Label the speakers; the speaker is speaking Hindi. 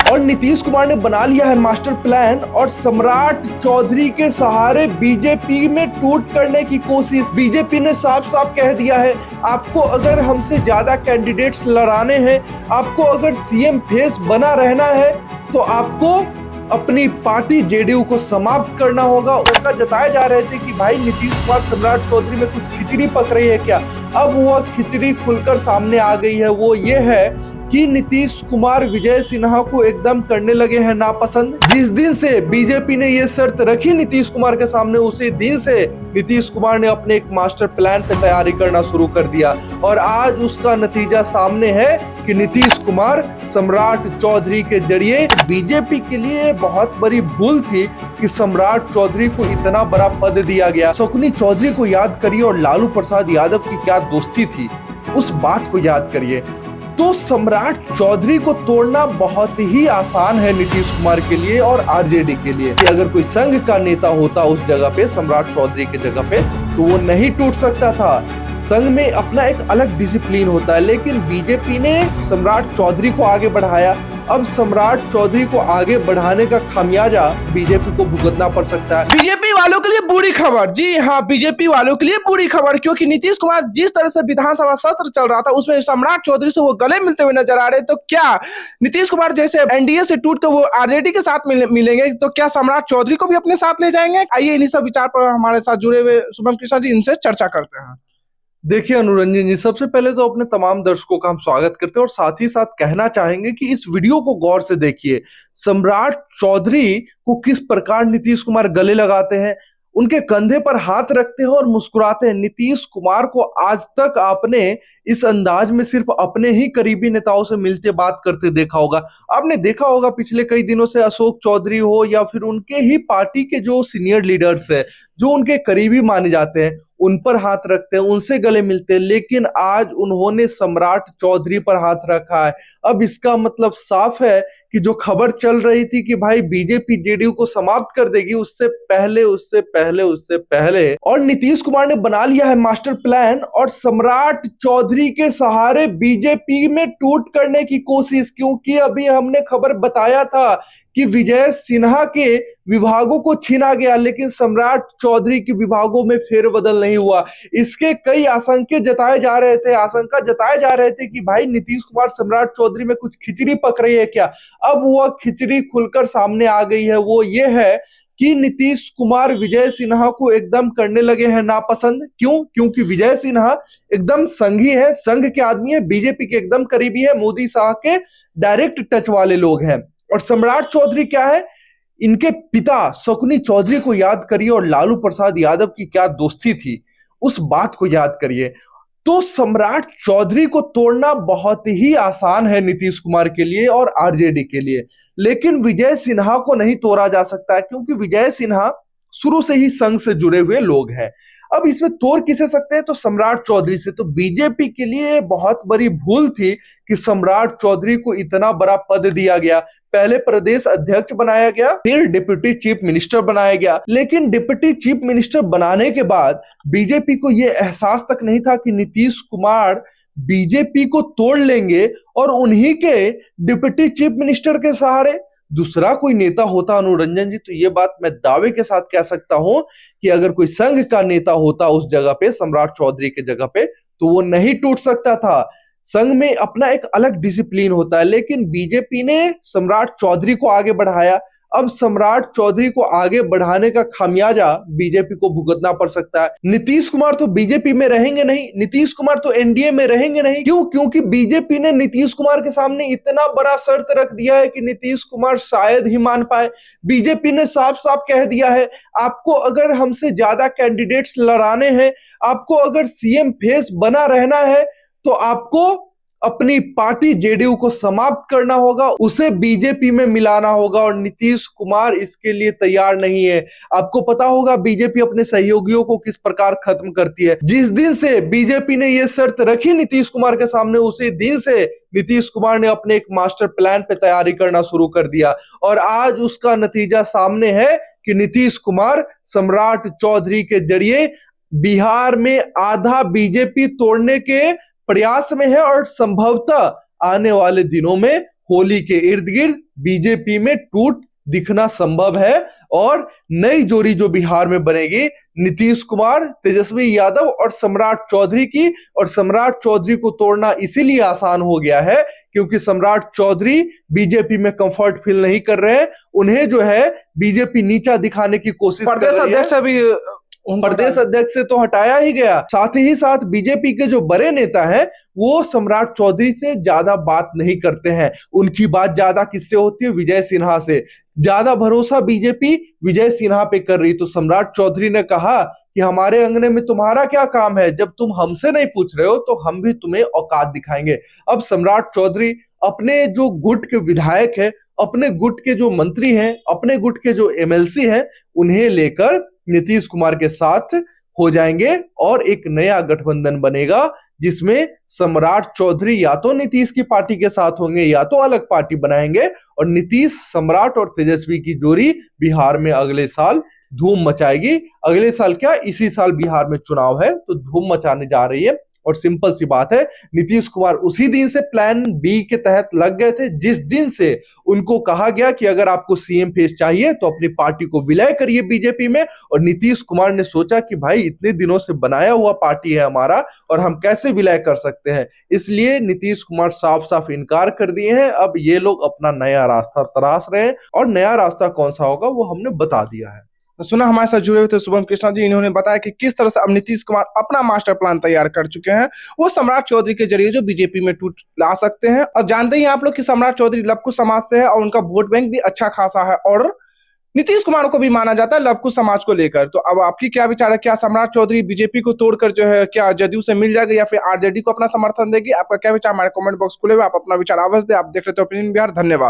Speaker 1: और नीतीश कुमार ने बना लिया है मास्टर प्लान और सम्राट चौधरी के सहारे बीजेपी में टूट करने की कोशिश। बीजेपी ने साफ साफ कह दिया है, आपको अगर हमसे ज्यादा कैंडिडेट्स लड़ाने हैं, आपको अगर सीएम फेस बना रहना है तो आपको अपनी पार्टी जेडीयू को समाप्त करना होगा। उसका जताए जा रहे थे कि भाई नीतीश कुमार सम्राट चौधरी में कुछ खिचड़ी पक रही है क्या। अब वह खिचड़ी खुलकर सामने आ गई है। वो ये है कि नीतीश कुमार विजय सिन्हा को एकदम करने लगे हैं नापसंद। जिस दिन से बीजेपी ने ये शर्त रखी नीतीश कुमार के सामने, उसी दिन से नीतीश कुमार ने अपने एक मास्टर प्लान पे तैयारी करना शुरू कर दिया और आज उसका नतीजा सामने है कि नीतीश कुमार सम्राट चौधरी के जरिए बीजेपी के लिए बहुत बड़ी भूल थी कि सम्राट चौधरी को इतना बड़ा पद दिया गया। शकुनी चौधरी को याद करिए और लालू प्रसाद यादव की क्या दोस्ती थी, उस बात को याद करिए। तो सम्राट चौधरी को तोड़ना बहुत ही आसान है नीतीश कुमार के लिए और आरजेडी के लिए। कि अगर कोई संघ का नेता होता उस जगह पे, सम्राट चौधरी की जगह पे, तो वो नहीं टूट सकता था। संघ में अपना एक अलग डिसिप्लिन होता है, लेकिन बीजेपी ने सम्राट चौधरी को आगे बढ़ाया। अब सम्राट चौधरी को आगे बढ़ाने का खामियाजा बीजेपी को भुगतना पड़ सकता है।
Speaker 2: बीजेपी वालों के लिए बुरी खबर, जी हाँ, बीजेपी वालों के लिए बुरी खबर, क्योंकि नीतीश कुमार जिस तरह से विधानसभा सत्र चल रहा था उसमें सम्राट चौधरी से वो गले मिलते हुए नजर आ रहे। तो क्या नीतीश कुमार जैसे एनडीए से टूट कर वो आरजेडी के साथ मिलेंगे, तो क्या सम्राट चौधरी को भी अपने साथ ले जाएंगे? आइए इन्हीं सब विचार पर हमारे साथ जुड़े हुए शुभम कृष्णा जी, इनसे चर्चा करते हैं।
Speaker 1: देखिए अनुरंजन जी, सबसे पहले तो अपने तमाम दर्शकों का हम स्वागत करते हैं और साथ ही साथ कहना चाहेंगे कि इस वीडियो को गौर से देखिए। सम्राट चौधरी को किस प्रकार नीतीश कुमार गले लगाते हैं, उनके कंधे पर हाथ रखते हैं और मुस्कुराते हैं। नीतीश कुमार को आज तक आपने इस अंदाज में सिर्फ अपने ही करीबी नेताओं से मिलते बात करते देखा होगा। आपने देखा होगा पिछले कई दिनों से अशोक चौधरी हो या फिर उनके ही पार्टी के जो सीनियर लीडर्स है, जो उनके करीबी माने जाते हैं, उन पर हाथ रखते हैं, उनसे गले मिलते हैं। लेकिन आज उन्होंने सम्राट चौधरी पर हाथ रखा है। अब इसका मतलब साफ है कि जो खबर चल रही थी कि भाई बीजेपी जेडीयू को समाप्त कर देगी, उससे पहले और नीतीश कुमार ने बना लिया है मास्टर प्लान और सम्राट चौधरी के सहारे बीजेपी में टूट करने की कोशिश। क्योंकि अभी हमने खबर बताया था कि विजय सिन्हा के विभागों को छीना गया, लेकिन सम्राट चौधरी के विभागों में फेरबदल नहीं हुआ। इसके कई आशंका जताए जा रहे थे कि भाई नीतीश कुमार सम्राट चौधरी में कुछ खिचड़ी पक रही है क्या। अब वह खिचड़ी खुलकर सामने आ गई है। वो ये है कि नीतीश कुमार विजय सिन्हा को एकदम करने लगे हैं नापसंद। क्यों? क्योंकि विजय सिन्हा एकदम संघी है, संघ के आदमी है, बीजेपी के एकदम करीबी है, मोदी शाह के डायरेक्ट टच वाले लोग हैं। और सम्राट चौधरी क्या है, इनके पिता शकुनी चौधरी को याद करिए और लालू प्रसाद यादव की क्या दोस्ती थी, उस बात को याद करिए। तो सम्राट चौधरी को तोड़ना बहुत ही आसान है नीतीश कुमार के लिए और आरजेडी के लिए, लेकिन विजय सिन्हा को नहीं तोड़ा जा सकता, क्योंकि विजय सिन्हा शुरू से ही संघ से जुड़े हुए लोग हैं। अब इसमें तोड़ किसे सकते हैं, तो सम्राट चौधरी से। तो बीजेपी के लिए बहुत बड़ी भूल थी कि सम्राट चौधरी को इतना बड़ा पद दिया गया। पहले प्रदेश अध्यक्ष बनाया गया, फिर डिप्टी चीफ मिनिस्टर बनाया गया, लेकिन डिप्टी चीफ मिनिस्टर बनाने के बाद बीजेपी को यह एहसास तक नहीं था कि नीतीश कुमार बीजेपी को तोड़ लेंगे और उन्हीं के डिप्टी चीफ मिनिस्टर के सहारे दूसरा कोई नेता होता अनुरंजन जी, तो ये बात मैं दावे के साथ कह सकता हूं कि अगर कोई संघ का नेता होता उस जगह पे, सम्राट चौधरी के जगह पे, तो वो नहीं टूट सकता था। संघ में अपना एक अलग डिसिप्लिन होता है, लेकिन बीजेपी ने सम्राट चौधरी को आगे बढ़ाया। अब सम्राट चौधरी को आगे बढ़ाने का खामियाजा बीजेपी को भुगतना पड़ सकता है। नीतीश कुमार तो बीजेपी में रहेंगे नहीं, नीतीश कुमार तो एनडीए में रहेंगे नहीं। क्यों? क्योंकि बीजेपी ने नीतीश कुमार के सामने इतना बड़ा शर्त रख दिया है कि नीतीश कुमार शायद ही मान पाए। बीजेपी ने साफ साफ कह दिया है, आपको अगर हमसे ज्यादा कैंडिडेट्स लड़ाने हैं, आपको अगर सीएम फेस बना रहना है, तो आपको अपनी पार्टी जेडीयू को समाप्त करना होगा, उसे बीजेपी में मिलाना होगा। और नीतीश कुमार इसके लिए तैयार नहीं है। आपको पता होगा बीजेपी अपने सहयोगियों को किस प्रकार खत्म करती है। जिस दिन से बीजेपी ने यह शर्त रखी नीतीश कुमार के सामने, उसी दिन से नीतीश कुमार ने अपने एक मास्टर प्लान पे तैयारी करना शुरू कर दिया और आज उसका नतीजा सामने है कि नीतीश कुमार सम्राट चौधरी के जरिए बिहार में आधा बीजेपी तोड़ने के प्रयास में है और संभवतः आने वाले दिनों में होली के इर्द गिर्द बीजेपी में टूट दिखना संभव है और नई जोड़ी जो बिहार में बनेगी नीतीश कुमार, तेजस्वी यादव और सम्राट चौधरी की। और सम्राट चौधरी को तोड़ना इसीलिए आसान हो गया है क्योंकि सम्राट चौधरी बीजेपी में कंफर्ट फील नहीं कर रहे हैं। उन्हें जो है बीजेपी नीचा दिखाने की कोशिश कर रही है। प्रदेश अध्यक्ष से तो हटाया ही गया, साथ ही साथ बीजेपी के जो बड़े नेता हैं वो सम्राट चौधरी से ज्यादा बात नहीं करते हैं। उनकी बात ज्यादा किससे होती है? विजय सिन्हा से। ज्यादा भरोसा बीजेपी विजय सिन्हा पे कर रही। तो सम्राट चौधरी ने कहा कि हमारे अंगने में तुम्हारा क्या काम है? जब तुम हमसे नहीं पूछ रहे हो तो हम भी तुम्हें औकात दिखाएंगे। अब सम्राट चौधरी अपने जो गुट के विधायक है, अपने गुट के जो मंत्री हैं, अपने गुट के जो एमएलसी हैं, उन्हें लेकर नीतीश कुमार के साथ हो जाएंगे और एक नया गठबंधन बनेगा जिसमें सम्राट चौधरी या तो नीतीश की पार्टी के साथ होंगे या तो अलग पार्टी बनाएंगे और नीतीश, सम्राट और तेजस्वी की जोड़ी बिहार में अगले साल धूम मचाएगी। अगले साल क्या, इसी साल बिहार में चुनाव है तो धूम मचाने जा रही है। और सिंपल सी बात है, नीतीश कुमार उसी दिन से प्लान बी के तहत लग गए थे जिस दिन से उनको कहा गया कि अगर आपको सीएम फेस चाहिए तो अपनी पार्टी को विलय करिए बीजेपी में। और नीतीश कुमार ने सोचा कि भाई इतने दिनों से बनाया हुआ पार्टी है हमारा और हम कैसे विलय कर सकते हैं, इसलिए नीतीश कुमार साफ साफ इनकार कर दिए हैं। अब ये लोग अपना नया रास्ता तलाश रहे हैं और नया रास्ता कौन सा होगा वो हमने बता दिया है।
Speaker 2: सुना हमारे साथ जुड़े हुए थे शुभम कृष्णा जी, इन्होंने बताया कि किस तरह से अब नीतीश कुमार अपना मास्टर प्लान तैयार कर चुके हैं, वो सम्राट चौधरी के जरिए जो बीजेपी में टूट ला सकते हैं। और जानते ही आप लोग कि सम्राट चौधरी लवकुश समाज से है और उनका वोट बैंक भी अच्छा खासा है और नीतीश कुमार को भी माना जाता है लवकुश समाज को लेकर। तो अब आपकी क्या विचार है? क्या सम्राट चौधरी बीजेपी को तोड़कर जो है क्या जदयू से मिल जाएगा या फिर आरजेडी को अपना समर्थन देगी? आपका क्या विचार? हमारे कमेंट बॉक्स खुले हुए, आप अपना विचार अवश्य दें। आप देख रहे थे ओपिनियन बिहार। धन्यवाद।